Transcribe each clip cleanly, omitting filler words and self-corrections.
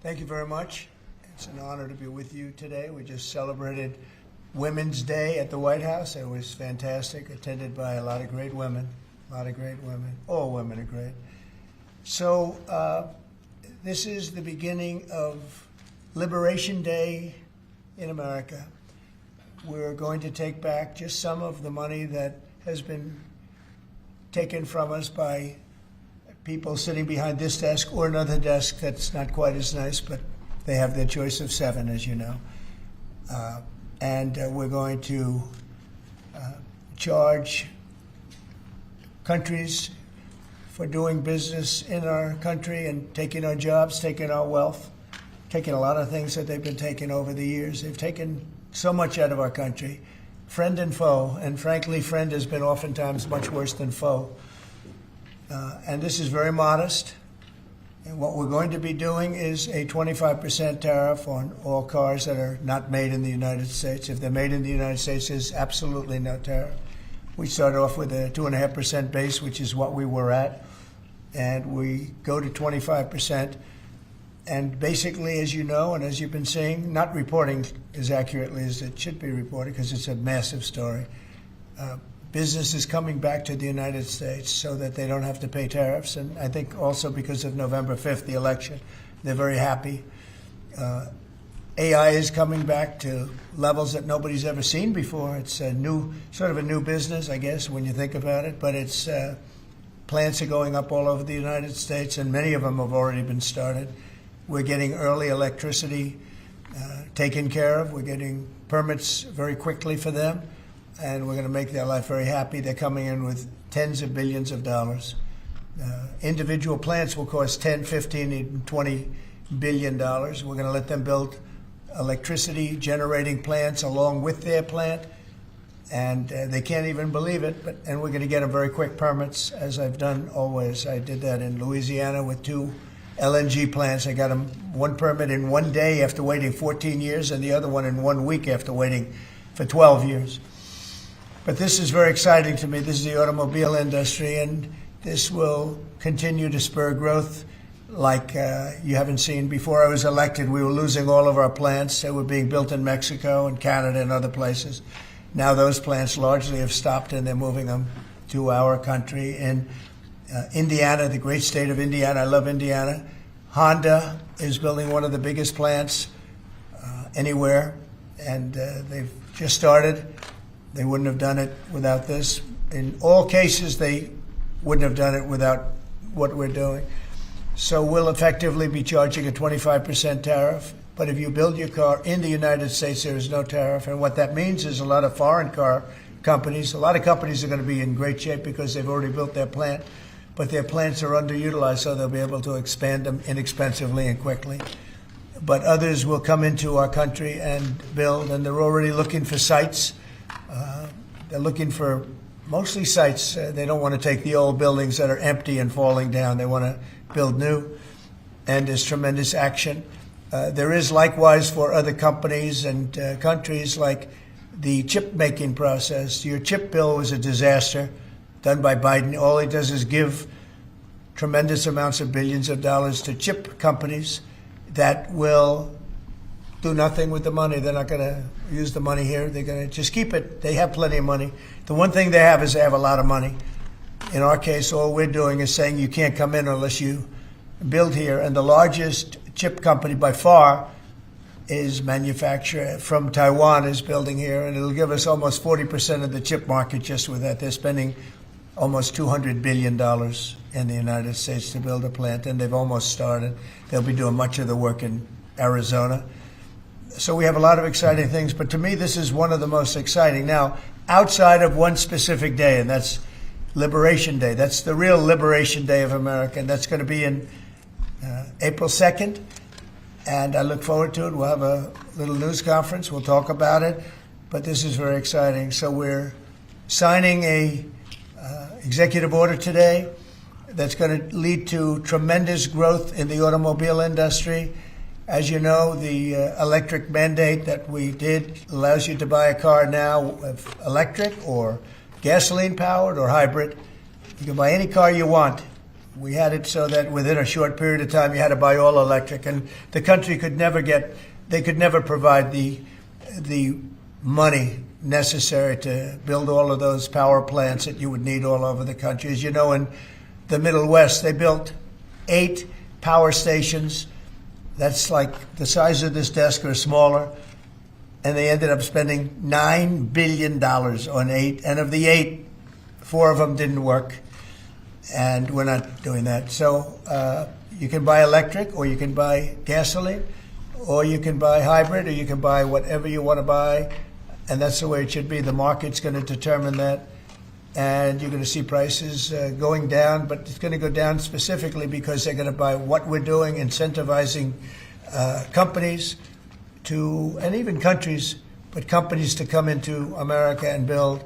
Thank you very much. It's an honor to be with you today. We just celebrated Women's Day at the White House. It was fantastic, attended by a lot of great women. All women are great. So this is the beginning of Liberation Day in America. We're going to take back just some of the money that has been taken from us by people sitting behind this desk or another desk that's not quite as nice, but they have their choice of 7, as you know. And we're going to charge countries for doing business in our country and taking our jobs, taking our wealth, taking a lot of things that they've been taking over the years. They've taken so much out of our country, friend and foe, and frankly, friend has been oftentimes much worse than foe. And this is very modest. And what we're going to be doing is a 25% tariff on all cars that are not made in the United States. If they're made in the United States, there's absolutely no tariff. We start off with a 2.5% base, which is what we were at, and we go to 25%. And basically, as you know, and as you've been seeing, not reporting as accurately as it should be reported because it's a massive story. Business is coming back to the United States so that they don't have to pay tariffs. And I think also because of November 5th, the election, they're very happy. AI is coming back to levels that nobody's ever seen before. It's a new, sort of a new business, I guess, when you think about it. But it's plants are going up all over the United States, and many of them have already been started. We're getting early electricity taken care of. We're getting permits very quickly for them, and we're going to make their life very happy. They're coming in with tens of billions of dollars. Individual plants will cost 10, 15, even $20 billion. We're going to let them build electricity generating plants along with their plant, and they can't even believe it. And we're going to get them very quick permits, as I've done always. I did that in Louisiana with 2 LNG plants. I got them one permit in 1 day after waiting 14 years, and the other one in 1 week after waiting for 12 years. But this is very exciting to me. This is the automobile industry, and this will continue to spur growth like you haven't seen. Before I was elected, we were losing all of our plants. They were being built in Mexico and Canada and other places. Now those plants largely have stopped, and they're moving them to our country. In Indiana, the great state of Indiana, I love Indiana. Honda is building one of the biggest plants anywhere, and they've just started. They wouldn't have done it without this. In all cases, they wouldn't have done it without what we're doing. So we'll effectively be charging a 25% tariff. But if you build your car in the United States, there is no tariff. And what that means is a lot of foreign car companies, a lot of companies are going to be in great shape because they've already built their plant. But their plants are underutilized, so they'll be able to expand them inexpensively and quickly. But others will come into our country and build, and they're already looking for sites. They're looking for mostly sites. They don't want to take the old buildings that are empty and falling down. They want to build new, and there's tremendous action. There is likewise for other companies and countries, like the chip making process. Your chip bill was a disaster done by Biden. All he does is give tremendous amounts of billions of dollars to chip companies that will do nothing with the money. They're not going to use the money here. They're going to just keep it. They have plenty of money. The one thing they have is they have a lot of money. In our case, all we're doing is saying you can't come in unless you build here. And the largest chip company by far is manufacturer from Taiwan is building here, and it'll give us almost 40% of the chip market just with that. They're spending almost $200 billion in the United States to build a plant, and they've almost started. They'll be doing much of the work in Arizona. So we have a lot of exciting things, but to me, this is one of the most exciting. Now, outside of one specific day, and that's Liberation Day. That's the real Liberation Day of America, and that's going to be in April 2nd, and I look forward to it. We'll have a little news conference. We'll talk about it, but this is very exciting. So we're signing a executive order today that's going to lead to tremendous growth in the automobile industry. As you know, the electric mandate that we did allows you to buy a car now, electric or gasoline-powered or hybrid. You can buy any car you want We had it so that within a short period of time you had to buy all electric, and the country could never provide the money necessary to build all of those power plants that you would need all over the country. As you know, in the Middle West, they built 8 power stations. That's like the size of this desk or smaller. And they ended up spending $9 billion on 8. And of the 8, 4 of them didn't work. And we're not doing that. So you can buy electric, or you can buy gasoline, or you can buy hybrid, or you can buy whatever you want to buy. And that's the way it should be. The market's going to determine that. And you're going to see prices going down, but it's going to go down specifically because they're going to buy what we're doing, incentivizing companies to, and even countries, but companies to come into America and build.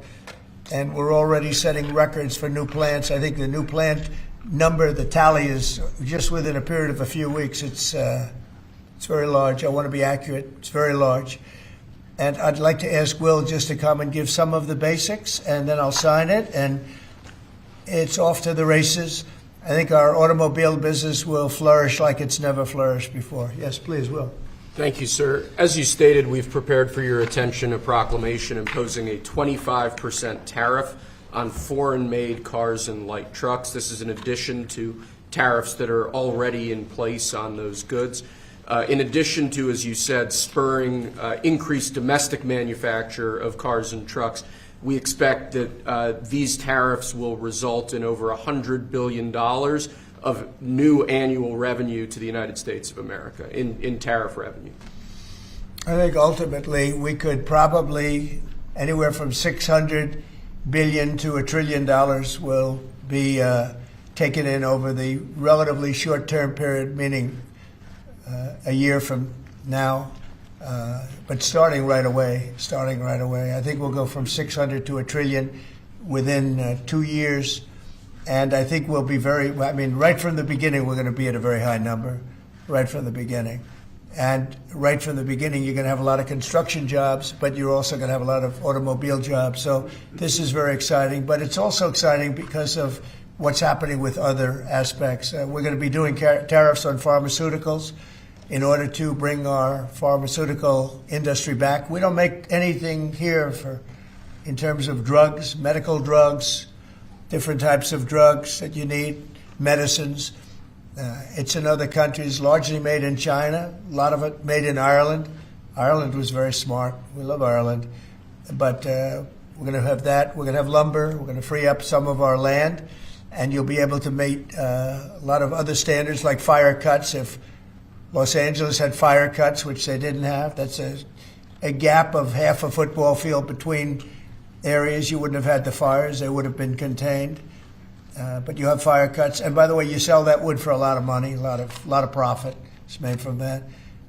And we're already setting records for new plants. I think the new plant number, the tally is just within a period of a few weeks. It's very large. I want to be accurate. It's very large. And I'd like to ask Will just to come and give some of the basics, and then I'll sign it, and it's off to the races. I think our automobile business will flourish like it's never flourished before. Yes, please, Will. Thank you, sir. As you stated, we've prepared for your attention a proclamation imposing a 25% tariff on foreign-made cars and light trucks. This is in addition to tariffs that are already in place on those goods. In addition to, as you said, spurring increased domestic manufacture of cars and trucks, we expect that these tariffs will result in over $100 billion of new annual revenue to the United States of America in tariff revenue. I think ultimately we could probably anywhere from $600 billion to $1 trillion will be taken in over the relatively short-term period, meaning a year from now, but starting right away. I think we'll go from 600 to $1 trillion within 2 years. And I think we'll be right from the beginning, we're going to be at a very high number, right from the beginning. And right from the beginning, you're going to have a lot of construction jobs, but you're also going to have a lot of automobile jobs. So this is very exciting, but it's also exciting because of what's happening with other aspects. We're going to be doing tariffs on pharmaceuticals in order to bring our pharmaceutical industry back. We don't make anything here in terms of drugs, medical drugs, different types of drugs that you need, medicines. It's in other countries, largely made in China, a lot of it made in Ireland. Ireland was very smart. We love Ireland. But we're going to have that. We're going to have lumber. We're going to free up some of our land. And you'll be able to meet a lot of other standards like fire cuts. If Los Angeles had fire cuts, which they didn't have, that's a gap of half a football field between areas. You wouldn't have had the fires. They would have been contained. But you have fire cuts. And by the way, you sell that wood for a lot of money, a lot of profit is made from that.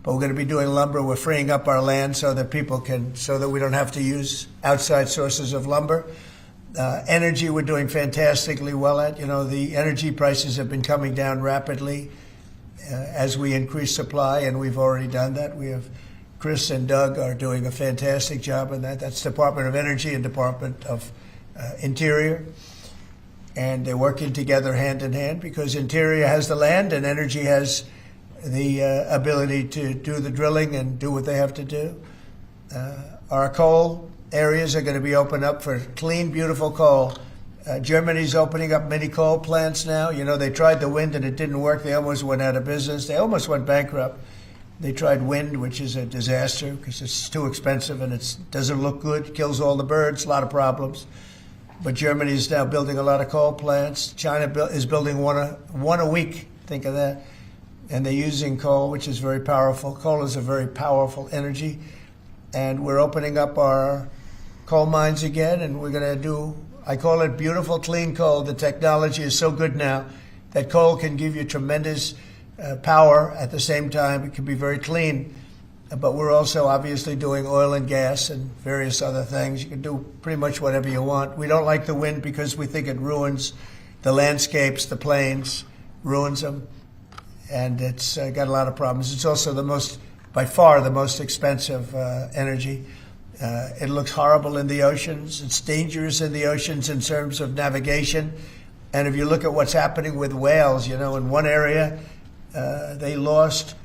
But we're going to be doing lumber. We're freeing up our land so that we don't have to use outside sources of lumber. Energy, we're doing fantastically well at. The energy prices have been coming down rapidly as we increase supply, and we've already done that. Chris and Doug are doing a fantastic job in that. That's Department of Energy and Department of Interior. And they're working together hand in hand because Interior has the land and Energy has the ability to do the drilling and do what they have to do. Our coal areas are going to be opened up for clean, beautiful coal. Germany's opening up mini coal plants now. They tried the wind and it didn't work. They almost went out of business. They almost went bankrupt. They tried wind, which is a disaster because it's too expensive and it doesn't look good, kills all the birds, a lot of problems. But Germany is now building a lot of coal plants. China is building one a week. Think of that. And they're using coal, which is very powerful. Coal is a very powerful energy. And we're opening up our coal mines again, and we're going to do, I call it beautiful, clean coal. The technology is so good now that coal can give you tremendous power at the same time. It can be very clean. But we're also obviously doing oil and gas and various other things. You can do pretty much whatever you want. We don't like the wind because we think it ruins the landscapes, the plains, ruins them. And it's got a lot of problems. It's also by far the most expensive energy. It looks horrible in the oceans. It's dangerous in the oceans in terms of navigation. And if you look at what's happening with whales, you know, in one area, they lost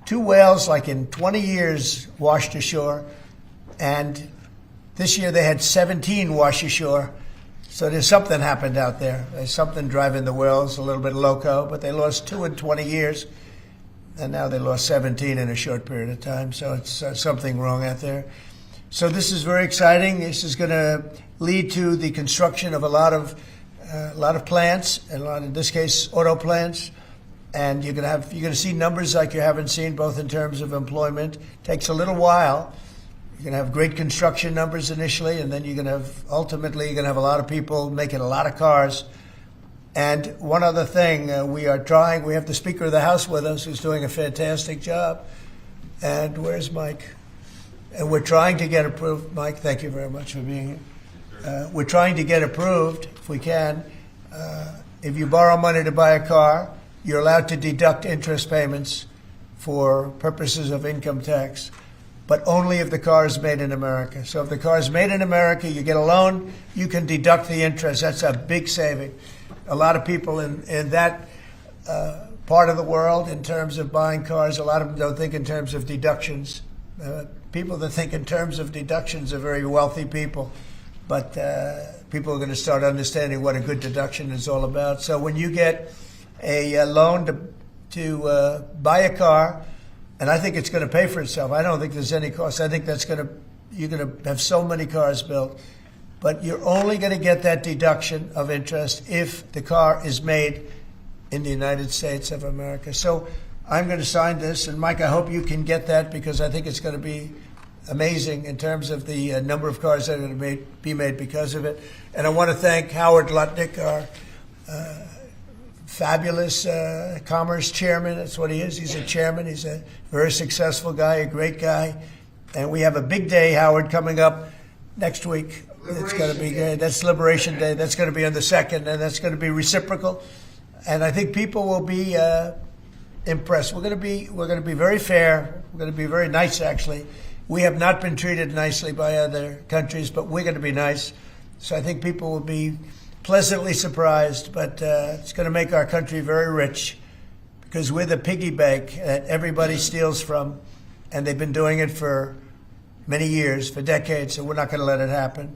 2 whales, like in 20 years, washed ashore. And this year they had 17 wash ashore. So there's something happened out there. There's something driving the whales a little bit loco, but they lost 2 in 20 years. And now they lost 17 in a short period of time. So it's something wrong out there. So this is very exciting. This is going to lead to the construction of a lot of plants, and in this case, auto plants. And you're going to see numbers like you haven't seen, both in terms of employment. It takes a little while. You're going to have great construction numbers initially, and then ultimately you're going to have a lot of people making a lot of cars. And one other thing, we have the Speaker of the House with us, who's doing a fantastic job. And where's Mike? And we're trying to get approved. Mike, thank you very much for being here. We're trying to get approved, if we can. If you borrow money to buy a car, you're allowed to deduct interest payments for purposes of income tax, but only if the car is made in America. So if the car is made in America, you get a loan, you can deduct the interest. That's a big saving. A lot of people in that part of the world, in terms of buying cars, a lot of them don't think in terms of deductions. People that think in terms of deductions are very wealthy people, but people are going to start understanding what a good deduction is all about. So when you get a loan to buy a car, and I think it's going to pay for itself. I don't think there's any cost. I think you're going to have so many cars built, but you're only going to get that deduction of interest if the car is made in the United States of America. So I'm going to sign this, and Mike, I hope you can get that, because I think it's going to be amazing in terms of the number of cars that are going to be made because of it. And I want to thank Howard Lutnick, our fabulous commerce chairman. That's what he is. He's a chairman. He's a very successful guy, a great guy. And we have a big day, Howard, coming up next week. It's going to be good. That's Liberation Day. That's going to be on the 2nd, and that's going to be reciprocal. And I think people will be impressed. We're going to be very fair. We're going to be very nice, actually. We have not been treated nicely by other countries, but we're going to be nice. So I think people will be pleasantly surprised, but it's going to make our country very rich, because we're the piggy bank that everybody steals from, and they've been doing it for many years, for decades, so we're not going to let it happen.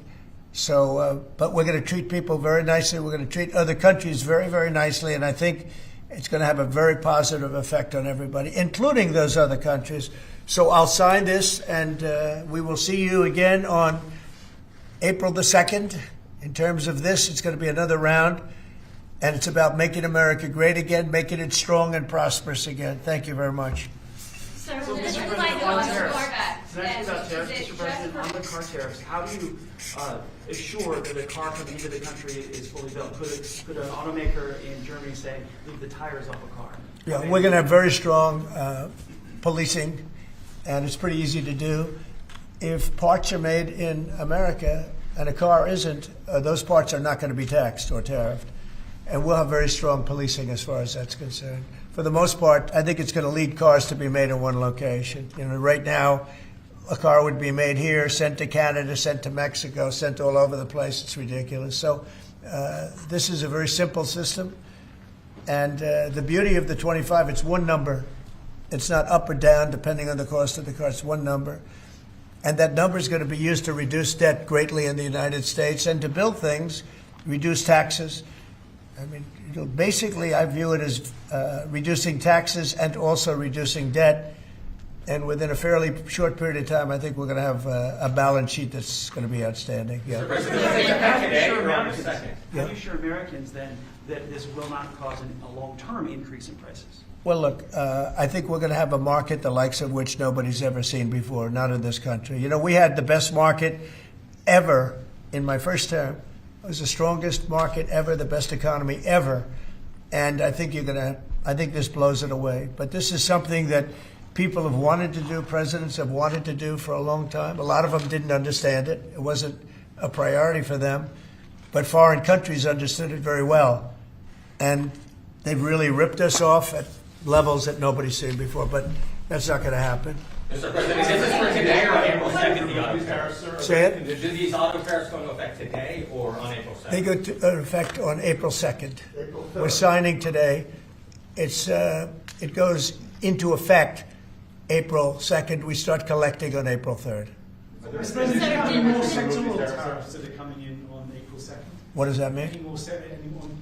So, but we're going to treat people very nicely. We're going to treat other countries very, very nicely, and I think it's going to have a very positive effect on everybody, including those other countries. So I'll sign this, and we will see you again on April the 2nd. In terms of this, it's going to be another round, and it's about making America great again, making it strong and prosperous again. Thank you very much. So Mr. this is President, like on on tariffs. Corvette. Can I ask you about tariffs, Mr. President? On the car tariffs, how do you assure that a car coming into the country is fully built? Could an automaker in Germany say, leave the tires off a car? Yeah, we're going to have very strong policing, and it's pretty easy to do. If parts are made in America and a car isn't, those parts are not going to be taxed or tariffed. And we'll have very strong policing as far as that's concerned. For the most part, I think it's going to lead cars to be made in one location. You know, right now, a car would be made here, sent to Canada, sent to Mexico, sent all over the place. It's ridiculous. So this is a very simple system. And the beauty of the 25, it's one number. It's not up or down depending on the cost of the car. It's one number. And that number is going to be used to reduce debt greatly in the United States and to build things, reduce taxes. I mean, basically, I view it as reducing taxes and also reducing debt. And within a fairly short period of time, I think we're going to have a balance sheet that's going to be outstanding. Yeah. How do you assure Americans then that this will not cause a long-term increase in prices? Well, look, I think we're going to have a market the likes of which nobody's ever seen before, not in this country. You know, we had the best market ever in my first term. It was the strongest market ever, the best economy ever. And I think I think this blows it away. But this is something that people have wanted to do, presidents have wanted to do for a long time. A lot of them didn't understand it. It wasn't a priority for them. But foreign countries understood it very well. And they've really ripped us off at levels that nobody's seen before. But that's not going to happen. Mr. President, is this for today or on April 2nd, the auto tariffs? Say it. Do these auto tariffs go into effect today or on April 2nd? They go into effect on April 2nd. We're signing today. It goes into effect April 2nd. We start collecting on April 3rd. Mr. President, do you have any more sectoral tariffs that are coming in on April 2nd? What does that Any mean? more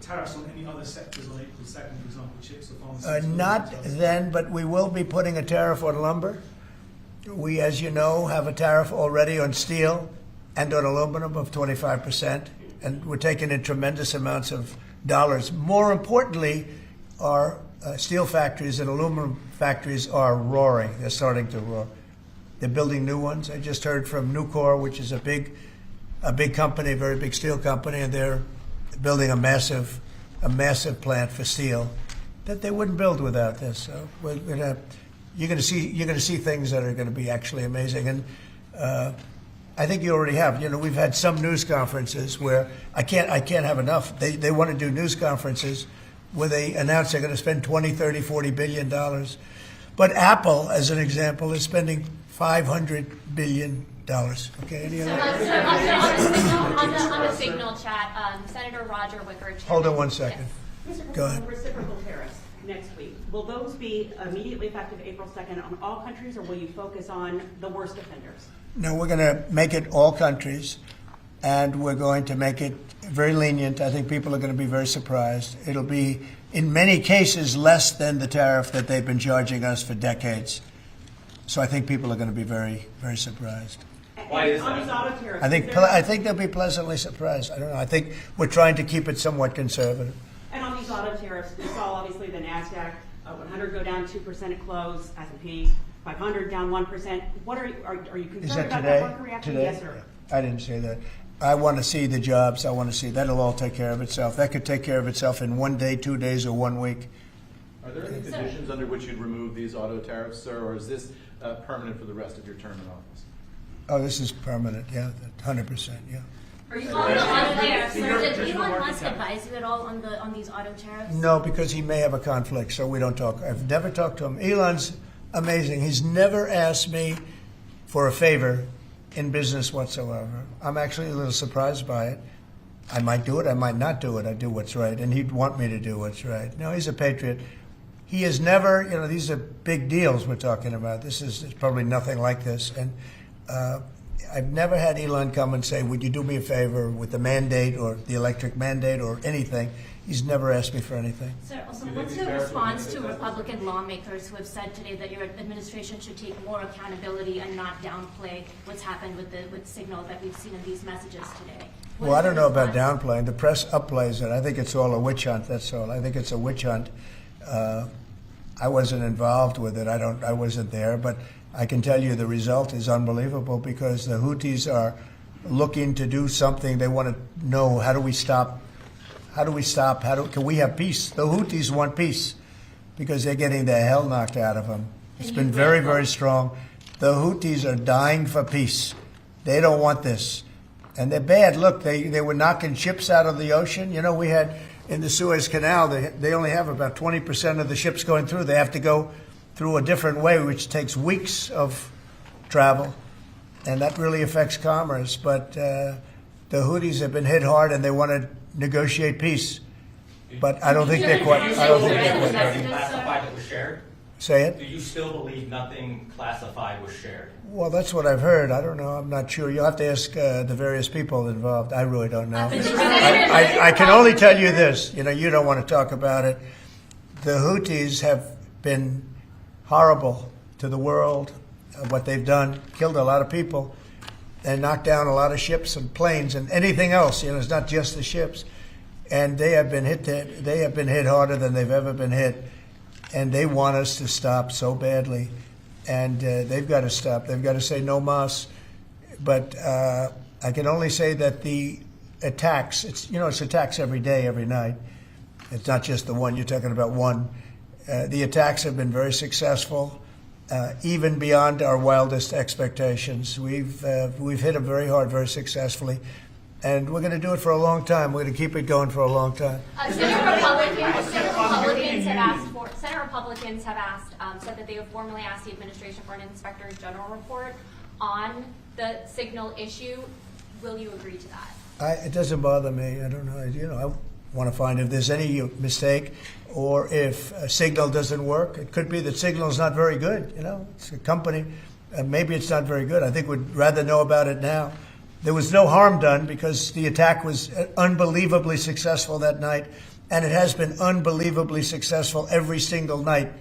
tariffs on any other sectors on April 2nd, for example, chips or pharmaceuticals? Not then, but we will be putting a tariff on lumber. We, as you know, have a tariff already on steel and on aluminum of 25%, and we're taking in tremendous amounts of dollars. More importantly, our steel factories and aluminum factories are roaring. They're starting to roar. They're building new ones. I just heard from Nucor, which is a big company, a very big steel company, and they're building a massive plant for steel that they wouldn't build without this. So you're going to see things that are going to be actually amazing. And I think you already have. You know, we've had some news conferences where I can't have enough. They want to do news conferences where they announce they're going to spend 20, 30, 40 billion dollars. But Apple, as an example, is spending $500 billion. Okay, any other? On the Signal chat, Senator Roger Wicker. Hold on one second. Yes. Mr. Go ahead. President, reciprocal tariffs next week. Will those be immediately effective April 2nd on all countries, or will you focus on the worst offenders? No, we're going to make it all countries, and we're going to make it very lenient. I think people are going to be very surprised. It'll be, in many cases, less than the tariff that they've been charging us for decades. So I think people are going to be very, very surprised. Why is on that? these auto tariffs? I think they'll be pleasantly surprised. I don't know. I think we're trying to keep it somewhat conservative. And on these auto tariffs, we saw obviously the NASDAQ 100 go down 2% at close, S&P 500 down 1%. What are you concerned Is that about today? that market reaction? Today? Yes, sir. I didn't say that. I want to see the jobs. I want to see that'll all take care of itself. That could take care of itself in 1 day, 2 days, or 1 week. Are there any conditions under which you'd remove these auto tariffs, sir, or is this permanent for the rest of your term in office? Oh, this is permanent. Yeah, 100%. Yeah. Are you on the auto tariffs? Did Elon Musk advise you at all on these auto tariffs? No, because he may have a conflict, so we don't talk. I've never talked to him. Elon's amazing. He's never asked me for a favor in business whatsoever. I'm actually a little surprised by it. I might do it, I might not do it. I do what's right, and he'd want me to do what's right. No, he's a patriot. He has never, these are big deals we're talking about. This is probably nothing like this. And I've never had Elon come and say, would you do me a favor with the mandate or the electric mandate or anything. He's never asked me for anything. Sir, also, what's your response to Republican lawmakers who have said today that your administration should take more accountability and not downplay what's happened with Signal that we've seen in these messages today? Well, I don't know about downplaying. The press upplays it. I think it's all a witch hunt, that's all. I think it's a witch hunt. I wasn't involved with it. I wasn't there, but I can tell you the result is unbelievable because the Houthis are looking to do something. They want to know, how do we stop? Can we have peace? The Houthis want peace because they're getting the hell knocked out of them. It's been very, very strong. The Houthis are dying for peace. They don't want this. And they're bad. Look, they were knocking ships out of the ocean. You know, we had in the Suez Canal, they only have about 20% of the ships going through. They have to go through a different way, which takes weeks of travel. And that really affects commerce. But the Houthis have been hit hard, and they want to negotiate peace. But I don't think they're quite ready. Classified that was shared? Say it? Do you still believe nothing classified was shared? Well, that's what I've heard. I don't know. I'm not sure. You'll have to ask the various people involved. I really don't know. I can only tell you this. You don't want to talk about it. The Houthis have been horrible to the world. What they've done, killed a lot of people, and knocked down a lot of ships and planes and anything else. It's not just the ships. And they have been hit. They have been hit harder than they've ever been hit. And they want us to stop so badly. And they've got to stop. They've got to say no mas. But I can only say that the attacks, it's attacks every day, every night. It's not just the one. You're talking about one. The attacks have been very successful, even beyond our wildest expectations. We've hit them very hard, very successfully. And we're going to do it for a long Senate Republicans had asked for Republicans have asked, said that they have formally asked the administration for an inspector general report on the signal issue. Will you agree to that? It doesn't bother me. I don't know. I want to find if there's any mistake or if a signal doesn't work. It could be that signal is not very good. It's a company. Maybe it's not very good. I think we'd rather know about it now. There was no harm done because the attack was unbelievably successful that night, and it has been unbelievably successful every single night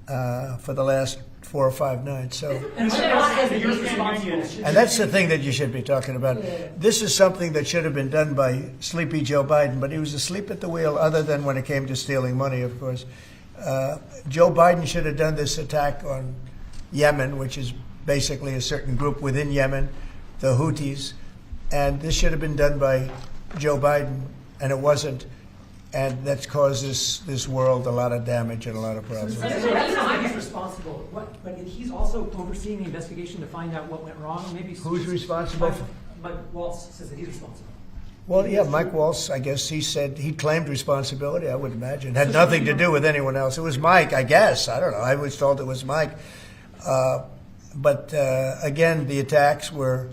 for the last 4 or 5 nights. So. And And that's the thing that you should be talking about. This is something that should have been done by sleepy Joe Biden, but he was asleep at the wheel, other than when it came to stealing money, of course. Joe Biden should have done this attack on Yemen, which is basically a certain group within Yemen, the Houthis. And this should have been done by Joe Biden, and it wasn't. And that's caused this world a lot of damage and a lot of problems. He's responsible, but he's also overseeing the investigation to find out what went wrong. Maybe Who's responsible? Mike Waltz says that he's responsible. Well, yeah, Mike Waltz, I guess he claimed responsibility, I would imagine. Had nothing to do with anyone else. It was Mike, I guess. I don't know. I was told it was Mike. But again, the attacks were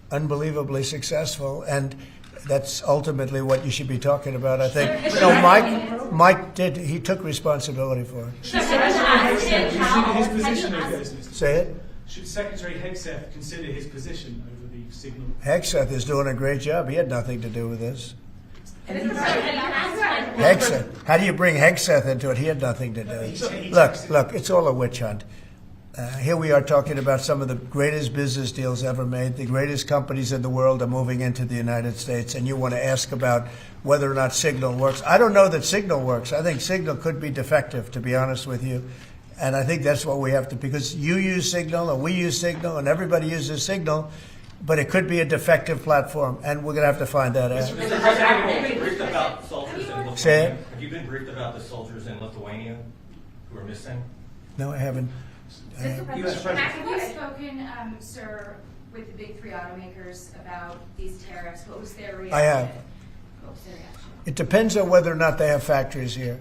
unbelievably successful, and that's ultimately what you should be talking about, I think. Mike did. He took responsibility for it. his position over this, Mr. Say it. Should Secretary Hegseth consider his position over the signal? Hegseth is doing a great job. He had nothing to do with this. And the president has one. Hegseth. How do you bring Hegseth into it? He had nothing to do. Look, it's all a witch hunt. Here we are talking about some of the greatest business deals ever made. The greatest companies in the world are moving into the United States, and you want to ask about whether or not Signal works. I don't know that Signal works. I think Signal could be defective, to be honest with you. And I think that's what we have to, because you use Signal, and we use Signal, and everybody uses Signal, but it could be a defective platform, and we're going to have to find that out. Mr. President, have you been briefed about soldiers in Lithuania? Say it. Have you been briefed about the soldiers in Lithuania who are missing? No, I haven't. Mr. U.S. President, President. have you spoken, sir, with the big 3 automakers about these tariffs? What was their reaction? I have. What was their reaction? It depends on whether or not they have factories here.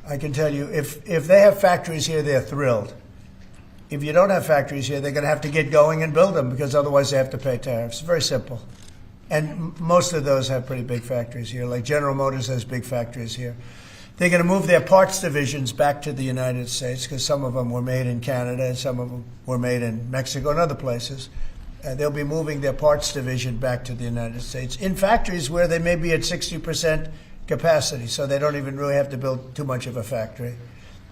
I can tell you, if they have factories here, they're thrilled. If you don't have factories here, they're going to have to get going and build them, because otherwise they have to pay tariffs. Very simple. And most of those have pretty big factories here. Like General Motors has big factories here. They're going to move their parts divisions back to the United States, because some of them were made in Canada and some of them were made in Mexico and other places. They'll be moving their parts division back to the United States in factories where they may be at 60% capacity, so they don't even really have to build too much of a factory.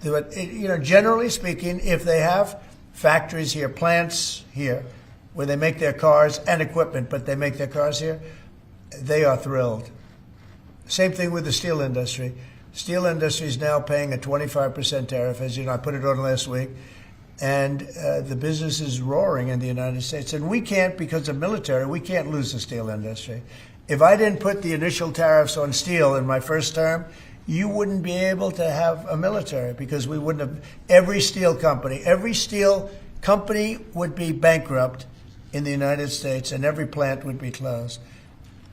But, generally speaking, if they have factories here, plants here, where they make their cars and equipment, but they make their cars here, they are thrilled. Same thing with the steel industry. Steel industry is now paying a 25% tariff, as you know, I put it on last week, and the business is roaring in the United States. And we can't, because of military, we can't lose the steel industry. If I didn't put the initial tariffs on steel in my first term, you wouldn't be able to have a military, because we wouldn't have. Every steel company would be bankrupt in the United States, and every plant would be closed.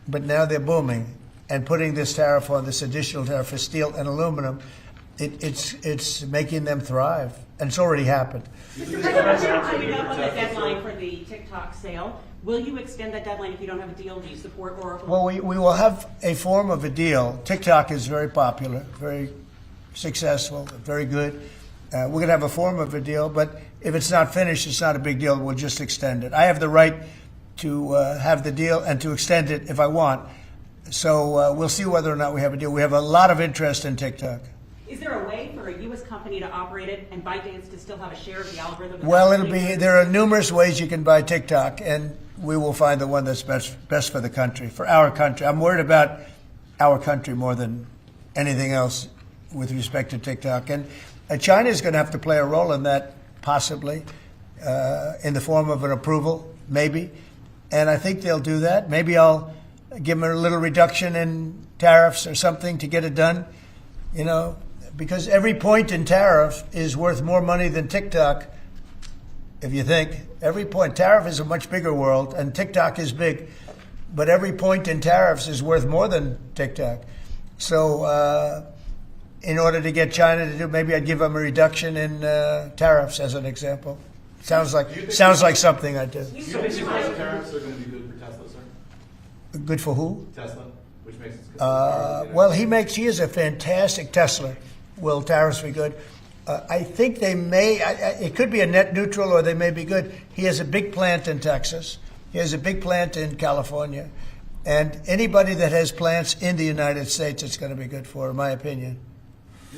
But now they're booming. And putting this tariff on, this additional tariff for steel and aluminum, it's making them thrive. And it's already happened. Mr. President, coming up on the deadline for the TikTok sale, will you extend that deadline if you don't have a deal? Do you support Oracle? Well, we will have a form of a deal. TikTok is very popular, very successful, very good. We're going to have a form of a deal, but if it's not finished, it's not a big deal. We'll just extend it. I have the right to have the deal and to extend it if I want. So we'll see whether or not we have a deal. We have a lot of interest in TikTok. Is there a way for a U.S. company to operate it and ByteDance to still have a share of the algorithm? Well, there are numerous ways you can buy TikTok, and we will find the one that's best for the country, for our country. I'm worried about our country more than anything else with respect to TikTok. And China is going to have to play a role in that, possibly, in the form of an approval, maybe. And I think they'll do that. Maybe I'll give them a little reduction in tariffs or something to get it done, because every point in tariff is worth more money than TikTok, if you think. Every point. Tariff is a much bigger world, and TikTok is big, but every point in tariffs is worth more than TikTok. So in order to get China to do, maybe I'd give them a reduction in tariffs as an example. Sounds like something I'd do. Do you think those tariffs are going to be good for Tesla, sir? Good for who? Tesla, which makes it good for cars, Well, he is a fantastic Tesla. Will tariffs be good? I think they may. It could be a net neutral, or they may be good. He has a big plant in Texas. He has a big plant in California, and anybody that has plants in the United States, it's going to be good for, in my opinion.